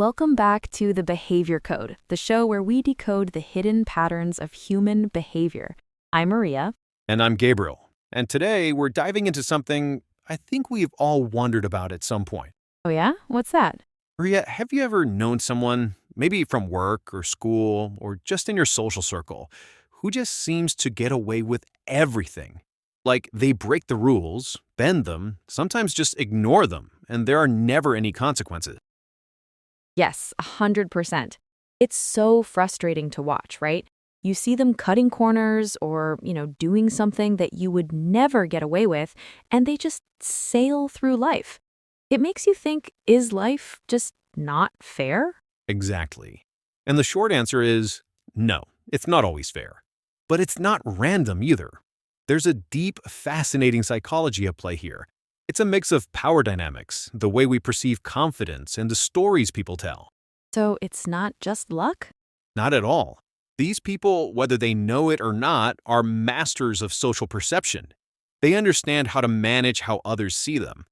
Welcome back to The Behavior Code, the show where we decode the hidden patterns of human behavior. I'm Maria. And I'm Gabriel. And today we're diving into something I think we've all wondered about at some point. Oh yeah? What's that? Maria, have you ever known someone, maybe from work or school or just in your social circle, who just seems to get away with everything? Like they break the rules, bend them, sometimes just ignore them, and there are never any consequences. Yes, 100%. It's so frustrating to watch, right? You see them cutting corners or, doing something that you would never get away with, and they just sail through life. It makes you think, is life just not fair? Exactly. And the short answer is no, it's not always fair. But it's not random either. There's a deep, fascinating psychology at play here. It's a mix of power dynamics, the way we perceive confidence, and the stories people tell. So it's not just luck? Not at all. These people, whether they know it or not, are masters of social perception. They understand how to manage how others see them.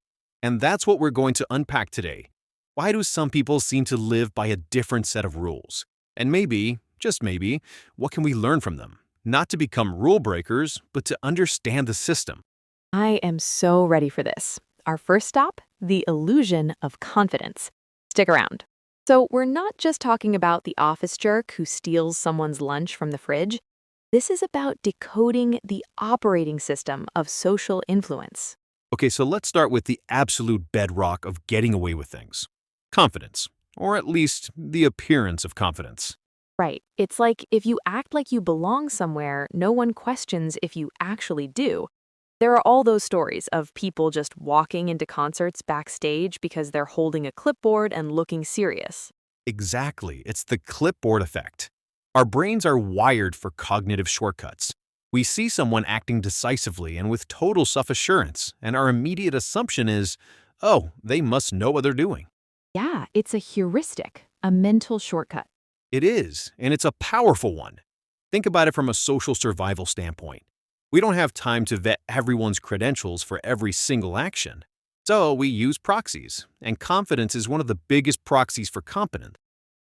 And that's what we're going to unpack today. Why do some people seem to live by a different set of rules? And maybe, just maybe, what can we learn from them? Not to become rule breakers, but to understand the system. I am so ready for this. Our first stop, the illusion of confidence. Stick around. So, we're not just talking about the office jerk who steals someone's lunch from the fridge. This is about decoding the operating system of social influence. Okay, so let's start with the absolute bedrock of getting away with things. Confidence, or at least the appearance of confidence. Right. It's like if you act like you belong somewhere, no one questions if you actually do. There are all those stories of people just walking into concerts backstage because they're holding a clipboard and looking serious. Exactly, it's the clipboard effect. Our brains are wired for cognitive shortcuts. We see someone acting decisively and with total self-assurance, and our immediate assumption is, oh, they must know what they're doing. Yeah, it's a heuristic, a mental shortcut. It is, and it's a powerful one. Think about it from a social survival standpoint. We don't have time to vet everyone's credentials for every single action. So we use proxies, and confidence is one of the biggest proxies for competence.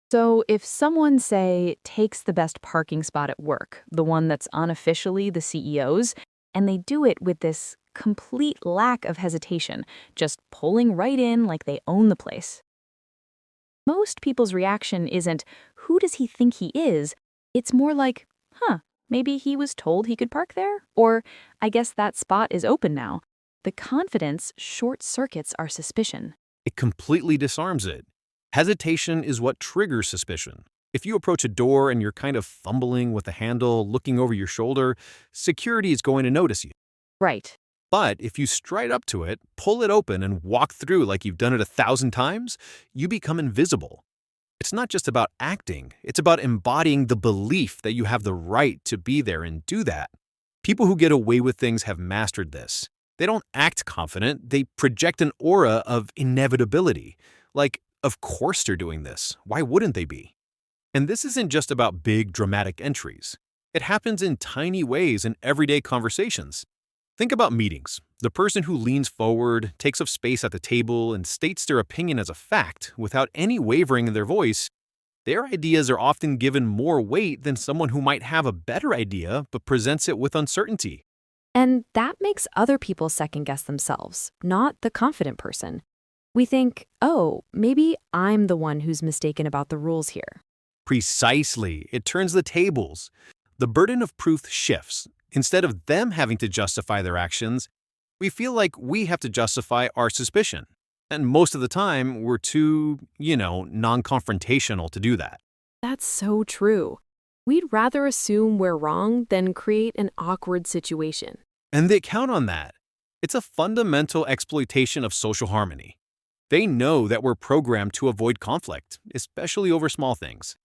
So if someone, say, takes the best parking spot at work, the one that's unofficially the CEO's, and they do it with this complete lack of hesitation, just pulling right in like they own the place, most people's reaction isn't, who does he think he is? It's more like, maybe he was told he could park there? Or, I guess that spot is open now. The confidence short circuits our suspicion. It completely disarms it. Hesitation is what triggers suspicion. If you approach a door and you're kind of fumbling with the handle, looking over your shoulder, security is going to notice you. Right. But if you stride up to it, pull it open, and walk through like you've done it 1,000 times, you become invisible. It's not just about acting, it's about embodying the belief that you have the right to be there and do that. People who get away with things have mastered this. They don't act confident, they project an aura of inevitability. Like, of course they're doing this. Why wouldn't they be? And this isn't just about big, dramatic entries. It happens in tiny ways in everyday conversations. Think about meetings. The person who leans forward, takes up space at the table, and states their opinion as a fact without any wavering in their voice, their ideas are often given more weight than someone who might have a better idea but presents it with uncertainty. And that makes other people second guess themselves, not the confident person. We think, oh, maybe I'm the one who's mistaken about the rules here. Precisely, it turns the tables. The burden of proof shifts. Instead of them having to justify their actions, we feel like we have to justify our suspicion. And most of the time, we're too, non-confrontational to do that. That's so true. We'd rather assume we're wrong than create an awkward situation. And they count on that. It's a fundamental exploitation of social harmony. They know that we're programmed to avoid conflict, especially over small things.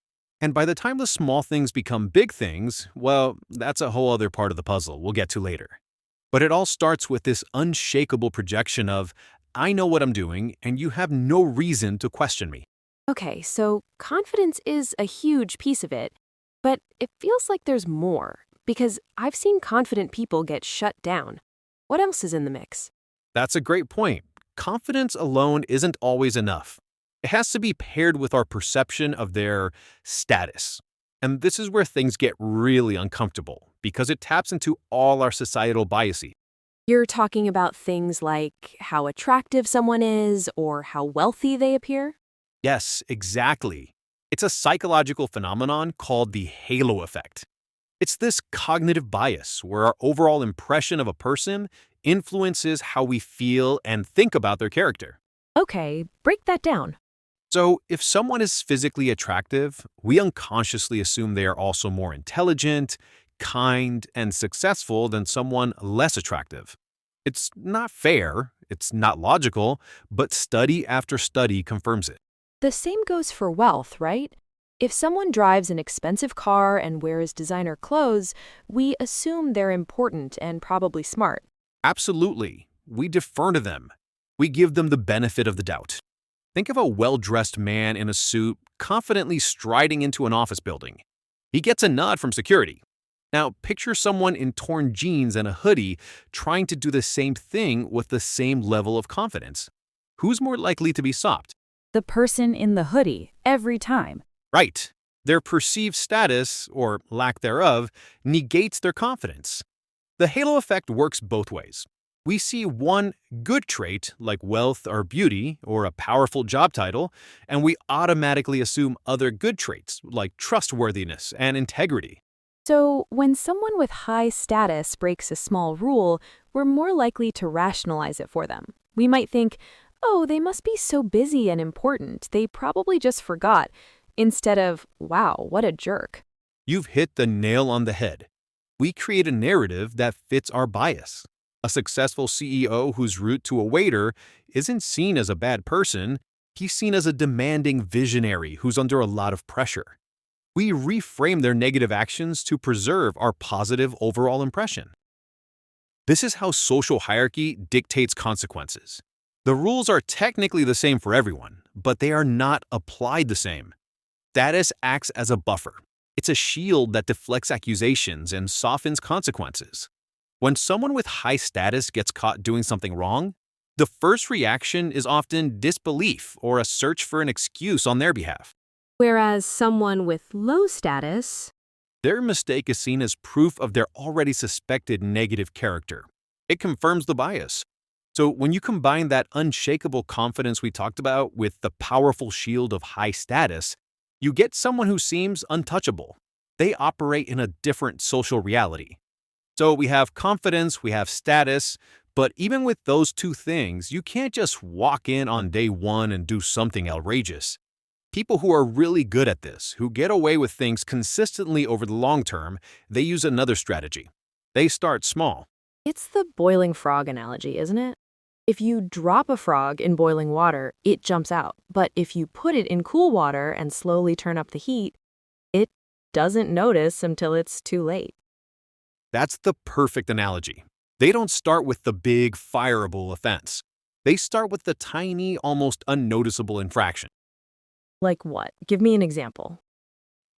And by the time the small things become big things, well, that's a whole other part of the puzzle we'll get to later. But it all starts with this unshakable projection of, I know what I'm doing, and you have no reason to question me. Okay, so confidence is a huge piece of it, but it feels like there's more, because I've seen confident people get shut down. What else is in the mix? That's a great point. Confidence alone isn't always enough. It has to be paired with our perception of their status. And this is where things get really uncomfortable because it taps into all our societal biases. You're talking about things like how attractive someone is or how wealthy they appear? Yes, exactly. It's a psychological phenomenon called the halo effect. It's this cognitive bias where our overall impression of a person influences how we feel and think about their character. Okay, break that down. So, if someone is physically attractive, we unconsciously assume they are also more intelligent, kind, and successful than someone less attractive. It's not fair, it's not logical, but study after study confirms it. The same goes for wealth, right? If someone drives an expensive car and wears designer clothes, we assume they're important and probably smart. Absolutely. We defer to them. We give them the benefit of the doubt. Think of a well-dressed man in a suit confidently striding into an office building. He gets a nod from security. Now, picture someone in torn jeans and a hoodie trying to do the same thing with the same level of confidence. Who's more likely to be stopped? The person in the hoodie, every time. Right. Their perceived status, or lack thereof, negates their confidence. The halo effect works both ways. We see one good trait, like wealth or beauty or a powerful job title, and we automatically assume other good traits, like trustworthiness and integrity. So, when someone with high status breaks a small rule, we're more likely to rationalize it for them. We might think, oh, they must be so busy and important, they probably just forgot, instead of, wow, what a jerk. You've hit the nail on the head. We create a narrative that fits our bias. A successful CEO who's rude to a waiter isn't seen as a bad person, he's seen as a demanding visionary who's under a lot of pressure. We reframe their negative actions to preserve our positive overall impression. This is how social hierarchy dictates consequences. The rules are technically the same for everyone, but they are not applied the same. Status acts as a buffer. It's a shield that deflects accusations and softens consequences. When someone with high status gets caught doing something wrong, the first reaction is often disbelief or a search for an excuse on their behalf. Whereas someone with low status, Their mistake is seen as proof of their already suspected negative character. It confirms the bias. So when you combine that unshakable confidence we talked about with the powerful shield of high status, you get someone who seems untouchable. They operate in a different social reality. So we have confidence, we have status, but even with those two things, you can't just walk in on day one and do something outrageous. People who are really good at this, who get away with things consistently over the long term, they use another strategy. They start small. it's the boiling frog analogy, isn't it? If you drop a frog in boiling water, it jumps out. But if you put it in cool water and slowly turn up the heat, it doesn't notice until it's too late. That's the perfect analogy. They don't start with the big, fireable offense. They start with the tiny, almost unnoticeable infraction. Like what? Give me an example.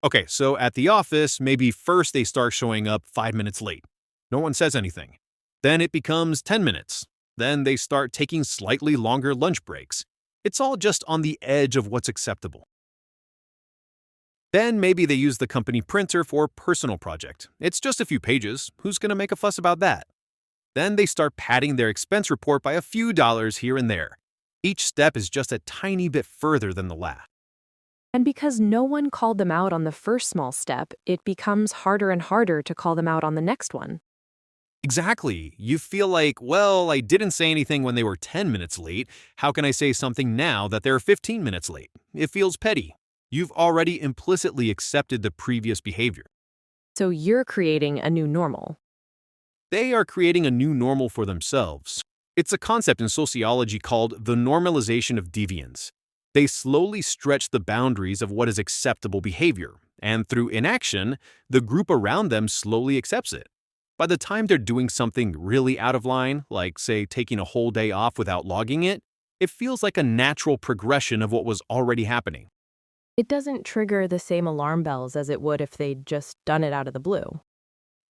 Okay, so at the office, maybe first they start showing up 5 minutes late. No one says anything. Then it becomes 10 minutes. Then they start taking slightly longer lunch breaks. It's all just on the edge of what's acceptable. Then maybe they use the company printer for a personal project. It's just a few pages. Who's going to make a fuss about that? Then they start padding their expense report by a few dollars here and there. Each step is just a tiny bit further than the last. And because no one called them out on the first small step, it becomes harder and harder to call them out on the next one. Exactly. You feel like, well, I didn't say anything when they were 10 minutes late. How can I say something now that they're 15 minutes late? It feels petty. You've already implicitly accepted the previous behavior. So you're creating a new normal. They are creating a new normal for themselves. It's a concept in sociology called the normalization of deviance. They slowly stretch the boundaries of what is acceptable behavior, and through inaction, the group around them slowly accepts it. By the time they're doing something really out of line, like, say, taking a whole day off without logging it, it feels like a natural progression of what was already happening. It doesn't trigger the same alarm bells as it would if they'd just done it out of the blue.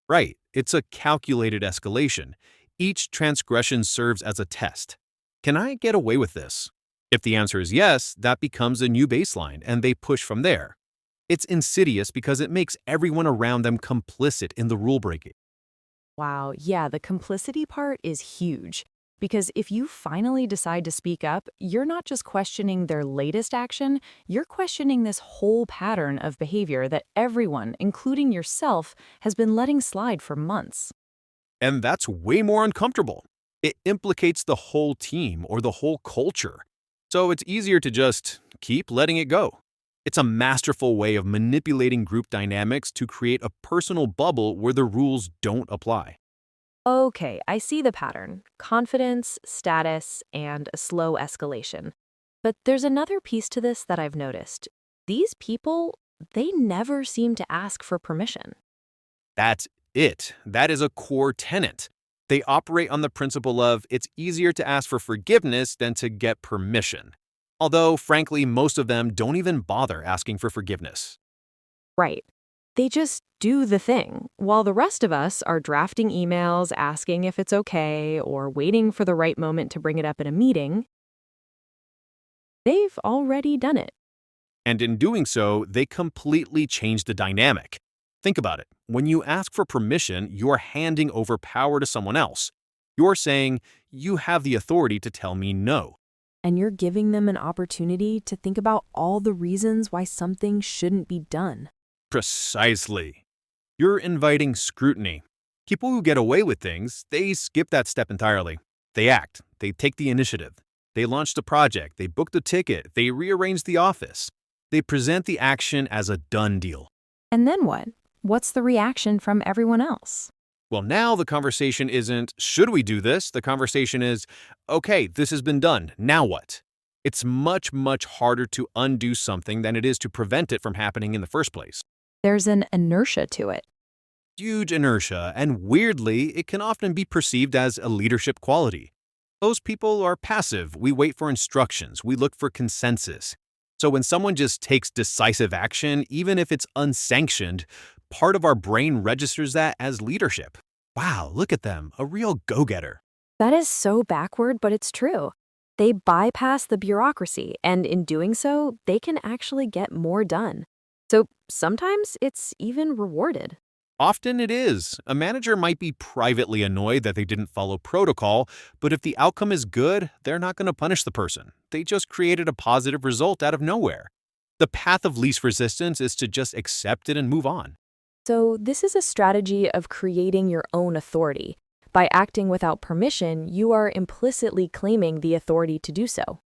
Right, it's a calculated escalation. Each transgression serves as a test. Can I get away with this? If the answer is yes, that becomes a new baseline, and they push from there. It's insidious because it makes everyone around them complicit in the rule breaking. Wow, yeah, the complicity part is huge. Because if you finally decide to speak up, you're not just questioning their latest action, you're questioning this whole pattern of behavior that everyone, including yourself, has been letting slide for months. And that's way more uncomfortable. It implicates the whole team or the whole culture. So it's easier to just keep letting it go. It's a masterful way of manipulating group dynamics to create a personal bubble where the rules don't apply. Okay, I see the pattern: confidence, status, and a slow escalation. But there's another piece to this that I've noticed. These people, they never seem to ask for permission. That's it. That is a core tenet. They operate on the principle of it's easier to ask for forgiveness than to get permission. Although, frankly, most of them don't even bother asking for forgiveness. Right. They just do the thing, while the rest of us are drafting emails asking if it's okay or waiting for the right moment to bring it up in a meeting. They've already done it. And in doing so, they completely change the dynamic. Think about it. When you ask for permission, you're handing over power to someone else. You're saying, you have the authority to tell me no. And you're giving them an opportunity to think about all the reasons why something shouldn't be done. Precisely. You're inviting scrutiny. People who get away with things, they skip that step entirely. They act. They take the initiative. They launch the project. They book the ticket. They rearrange the office. They present the action as a done deal. And then what? What's the reaction from everyone else? Well, now the conversation isn't, should we do this? The conversation is, okay, this has been done. Now what? It's much, much harder to undo something than it is to prevent it from happening in the first place. There's an inertia to it. Huge inertia, and weirdly, it can often be perceived as a leadership quality. Those people are passive. We wait for instructions. We look for consensus. So when someone just takes decisive action, even if it's unsanctioned, part of our brain registers that as leadership. Wow, look at them, a real go-getter. That is so backward, but it's true. They bypass the bureaucracy, and in doing so, they can actually get more done. So sometimes it's even rewarded. Often it is. A manager might be privately annoyed that they didn't follow protocol, but if the outcome is good, they're not going to punish the person. They just created a positive result out of nowhere. The path of least resistance is to just accept it and move on. So this is a strategy of creating your own authority. By acting without permission, you are implicitly claiming the authority to do so.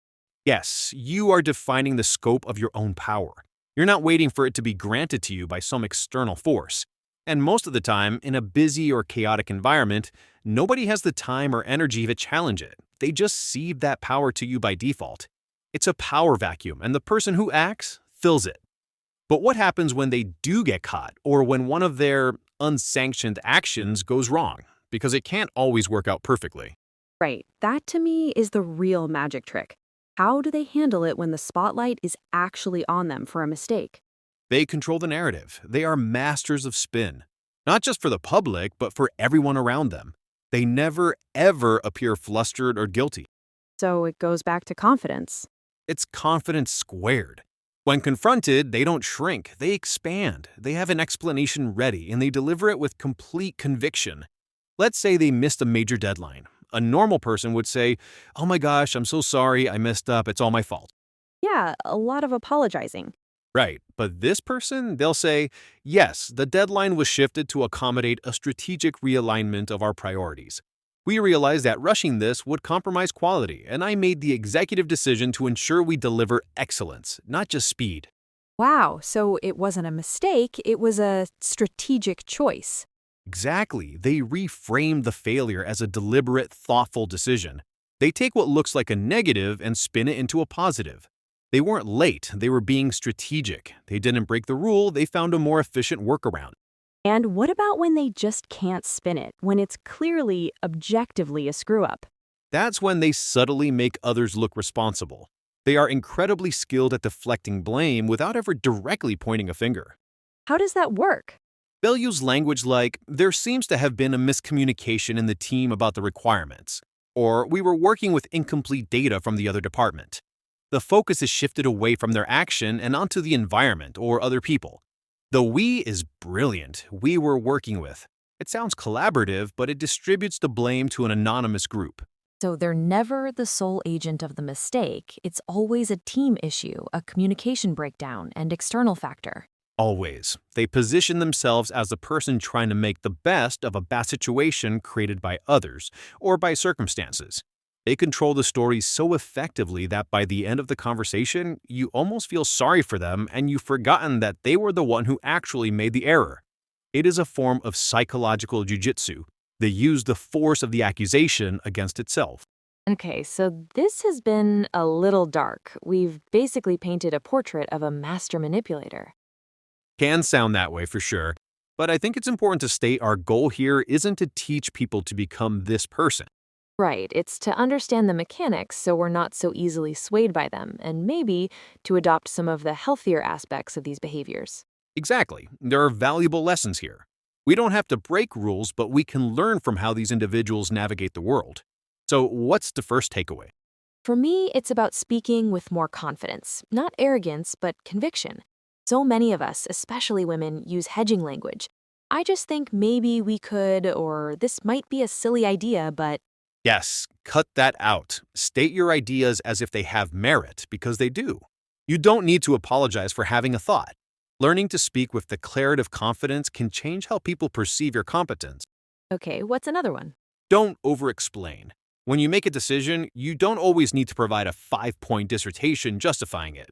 Yes, you are defining the scope of your own power. You're not waiting for it to be granted to you by some external force. And most of the time, in a busy or chaotic environment, nobody has the time or energy to challenge it. They just cede that power to you by default. It's a power vacuum, and the person who acts fills it. But what happens when they do get caught, or when one of their unsanctioned actions goes wrong? Because it can't always work out perfectly. Right. That to me is the real magic trick. How do they handle it when the spotlight is actually on them for a mistake? They control the narrative. They are masters of spin. Not just for the public, but for everyone around them. They never, ever appear flustered or guilty. So it goes back to confidence. It's confidence squared. When confronted, they don't shrink. They expand. They have an explanation ready, and they deliver it with complete conviction. Let's say they missed a major deadline. A normal person would say, "Oh my gosh, I'm so sorry, I messed up, it's all my fault." Yeah, a lot of apologizing. Right, but this person, they'll say, "Yes, the deadline was shifted to accommodate a strategic realignment of our priorities. We realized that rushing this would compromise quality, and I made the executive decision to ensure we deliver excellence, not just speed." Wow, so it wasn't a mistake, it was a strategic choice. Exactly. They reframe the failure as a deliberate, thoughtful decision. They take what looks like a negative and spin it into a positive. They weren't late, they were being strategic. They didn't break the rule, they found a more efficient workaround. And what about when they just can't spin it, when it's clearly, objectively a screw-up? That's when they subtly make others look responsible. They are incredibly skilled at deflecting blame without ever directly pointing a finger. How does that work? They'll use language like, "There seems to have been a miscommunication in the team about the requirements," or "We were working with incomplete data from the other department." The focus is shifted away from their action and onto the environment or other people. The we is brilliant, we were working with. It sounds collaborative, but it distributes the blame to an anonymous group. So they're never the sole agent of the mistake. It's always a team issue, a communication breakdown, and external factor. Always. They position themselves as the person trying to make the best of a bad situation created by others or by circumstances. They control the story so effectively that by the end of the conversation, you almost feel sorry for them and you've forgotten that they were the one who actually made the error. It is a form of psychological jujitsu. They use the force of the accusation against itself. Okay, so this has been a little dark. We've basically painted a portrait of a master manipulator. Can sound that way for sure, but I think it's important to state our goal here isn't to teach people to become this person. Right, it's to understand the mechanics so we're not so easily swayed by them, and maybe to adopt some of the healthier aspects of these behaviors. Exactly. There are valuable lessons here. We don't have to break rules, but we can learn from how these individuals navigate the world. So, what's the first takeaway? For me, it's about speaking with more confidence, not arrogance, but conviction. So many of us, especially women, use hedging language. I just think maybe we could, or this might be a silly idea, but Yes, cut that out. State your ideas as if they have merit, because they do. You don't need to apologize for having a thought. Learning to speak with declarative confidence can change how people perceive your competence. okay, what's another one? Don't over-explain. When you make a decision, you don't always need to provide a 5-point dissertation justifying it.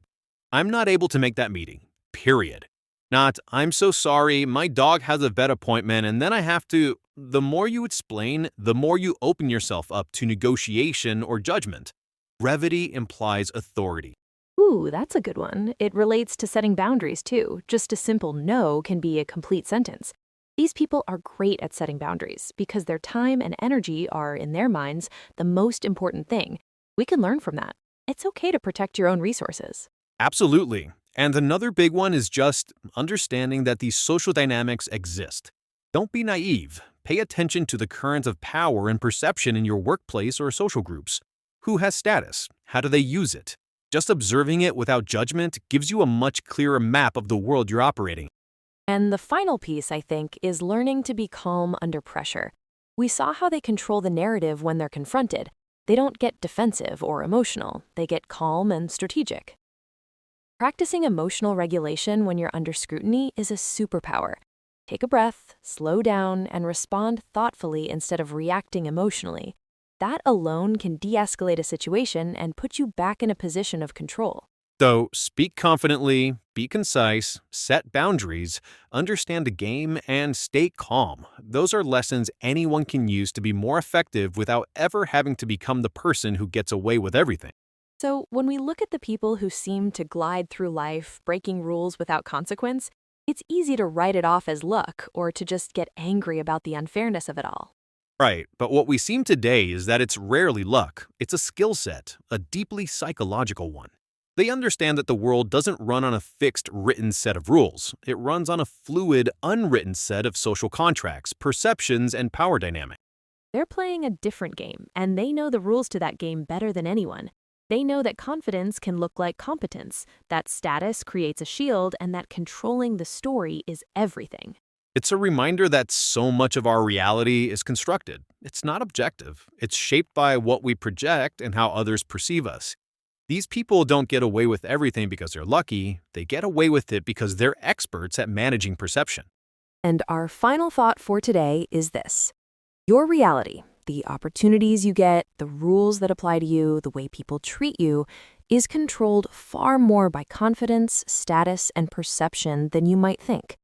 I'm not able to make that meeting. Period. Not, I'm so sorry, my dog has a vet appointment and then I have to. The more you explain, the more you open yourself up to negotiation or judgment. Brevity implies authority. Ooh, that's a good one. It relates to setting boundaries too. Just a simple no can be a complete sentence. These people are great at setting boundaries because their time and energy are, in their minds, the most important thing. We can learn from that. It's okay to protect your own resources. Absolutely. And another big one is just understanding that these social dynamics exist. Don't be naive. Pay attention to the currents of power and perception in your workplace or social groups. Who has status? How do they use it? Just observing it without judgment gives you a much clearer map of the world you're operating. And the final piece, I think, is learning to be calm under pressure. We saw how they control the narrative when they're confronted. They don't get defensive or emotional. They get calm and strategic. Practicing emotional regulation when you're under scrutiny is a superpower. Take a breath, slow down, and respond thoughtfully instead of reacting emotionally. That alone can de-escalate a situation and put you back in a position of control. So, speak confidently, be concise, set boundaries, understand the game, and stay calm. Those are lessons anyone can use to be more effective without ever having to become the person who gets away with everything. So, when we look at the people who seem to glide through life, breaking rules without consequence, it's easy to write it off as luck or to just get angry about the unfairness of it all. Right, but what we see today is that it's rarely luck. It's a skill set, a deeply psychological one. They understand that the world doesn't run on a fixed written set of rules. It runs on a fluid, unwritten set of social contracts, perceptions, and power dynamics. They're playing a different game, and they know the rules to that game better than anyone. They know that confidence can look like competence, that status creates a shield, and that controlling the story is everything. It's a reminder that so much of our reality is constructed. It's not objective. It's shaped by what we project and how others perceive us. These people don't get away with everything because they're lucky. They get away with it because they're experts at managing perception. And our final thought for today is this. Your reality, the opportunities you get, the rules that apply to you, the way people treat you, is controlled far more by confidence, status, and perception than you might think.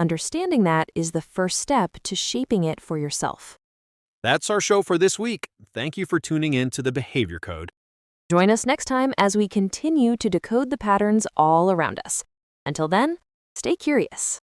Understanding that is the first step to shaping it for yourself. That's our show for this week. Thank you for tuning in to The Behavior Code. Join us next time as we continue to decode the patterns all around us. Until then, stay curious.